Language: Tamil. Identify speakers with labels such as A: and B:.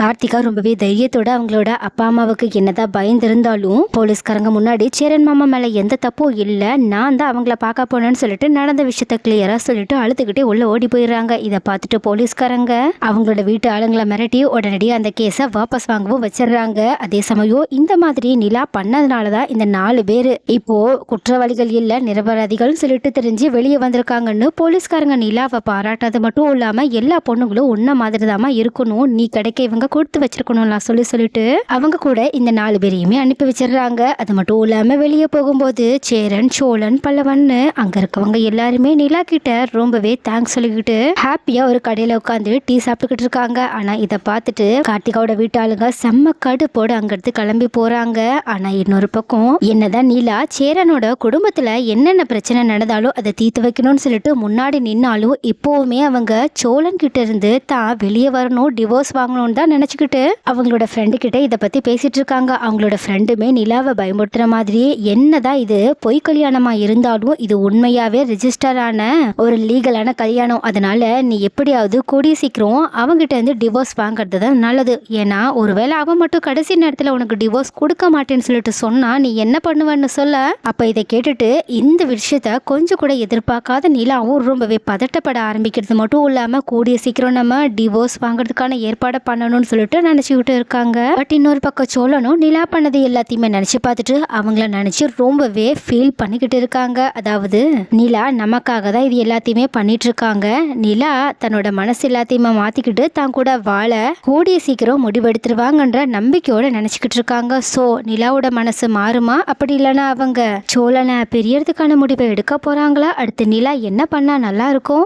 A: கார்த்திகா ரொம்பவே தைரியத்தோட அவங்களோட அப்பா அம்மாவுக்கு என்னதான் பயந்திருந்தாலும் போலீஸ்காரங்க முன்னாடி சேரன் மாமா மேல எந்த தப்பும் இல்ல, நான் தான் அவங்கள பார்க்க போனேன்னு சொல்லிட்டு நடந்த விஷயத்த கிளியரா சொல்லிட்டு அழுதுகிட்டே உள்ள ஓடி போயிடுறாங்க. இதை பார்த்துட்டு போலீஸ்காரங்க அவங்களோட வீட்டு ஆளுங்களை மிரட்டி உடனடியாக அந்த கேஸை வாபஸ் வாங்கவும் வச்சிடுறாங்க. அதே சமயம் இந்த மாதிரி நிலா பண்ணதுனாலதான் இந்த 4 பேரு இப்போ குற்றவாளிகள் இல்ல நிரபராதிகள் சொல்லிட்டு தெரிஞ்சு வெளியே வந்திருக்காங்கன்னு போலீஸ்காரங்க நிலாவை பாராட்டாது மட்டும் இல்லாம எல்லா பொண்ணுங்களும் ஒன்ன மாதிரிதாமா இருக்கணும், நீ கிடைக்க இவங்க கொடுத்து வச்சிருக்கணும்லாம் சொல்லிட்டு அவங்க கூட இந்த 4 பேரையுமே அனுப்பி வச்சிடுறாங்க. அது மட்டும் இல்லாம வெளியே போகும்போது சேரன் சோழன் பல்லவன்னு அங்க இருக்கவங்க எல்லாருமே நிலா கிட்ட ரொம்பவே தேங்க்ஸ் சொல்லிக்கிட்டு ஹாப்பியா ஒரு கடையில உட்காந்து டீ சாப்பிட்டுக்கிட்டு இருக்காங்க. ஆனா இதை பார்த்துட்டு கார்த்திகாவோட வீட்டாளுங்க செம்ம கடுப்போடு அங்கிருந்து கிளம்பி போறாங்க. ஆனா இன்னொரு பக்கம் என்னதான் நிலா சேரனோட குடும்பத்துல என்னென்ன பிரச்சனை நடந்தாலும் அதை தீர்த்து வைக்கணும்னு சொல்லிட்டு முன்னாடி நின்னாலும் இப்போவுமே அவங்க சோழன் கிட்ட இருந்து தான் வெளியே வரணும், டிவோர்ஸ் வாங்கணும்னு தான் நினைச்சுக்கிட்டு அவங்களோட ஃப்ரெண்டு கிட்ட இதை பத்தி பேசிட்டு இருக்காங்க. அவங்களோட ஃப்ரெண்டுமே நிலாவை பயமுறுத்துற மாதிரி என்னதான் இது பொய் கல்யாணமா இருந்தாலும் இது உண்மையாவே ரெஜிஸ்டர் ஆன ஒரு லீகலான கல்யாணம், அதனால நீ எப்படியாவது கூடிய சீக்கிரம் அவங்கிட்ட இருந்து டிவோர்ஸ் வாங்குறது தான் நல்லது. ஏன்னா ஒருவேளை அவன் மட்டும் கடைசி நேரத்துல உனக்கு டிவோர்ஸ் கொடுக்க மாட்டேன்னு சொல்லிட்டு சொன்னா நீ என்ன பண்ணுவேன்னு சொல்ல. அப்ப இதை கேட்டுட்டு இந்த விஷயத்த கொஞ்சம் கூட எதிர்பார்க்காத நிலாவும் ரொம்பவே பதட்டப்பட ஆரம்பிக்கிறது மட்டும் இல்லாம கூடிய சீக்கிரம் நம்ம டிவோர்ஸ் வாங்குறதுக்கான ஏற்பாடை பண்ணணும்னு சொல்லிட்டு நினைச்சுக்கிட்டு இருக்காங்க. பட் இன்னொரு பக்கம் சோழனும் நிலா பண்ணது எல்லாத்தையுமே நினைச்சு பார்த்துட்டு அவங்கள நினைச்சு ரொம்பவே ஃபீல் பண்ணிக்கிட்டு இருக்காங்க. அதாவது நிலா நமக்காக தான் இது எல்லாத்தையுமே பண்ணிட்டு இருக்காங்க, நிலா தன்னோட மனசு எல்லாத்தையுமே மாத்திக்கிட்டு தான் கூட வாழ கூடிய சீக்கிரம் முடிவெடுத்துருவாங்கன்ற நம்பிக்கையோட நினைச்சுக்கிட்டு இருக்காங்க. சோ நிலாவோட மனசு மாறுமா, அப்படி இல்லைன்னா அவங்க சோழனை பெரியறதுக்கான முடிவை எடுக்க போறாங்களா, அடுத்து நிலா என்ன பண்ணா நல்லா இருக்கும்?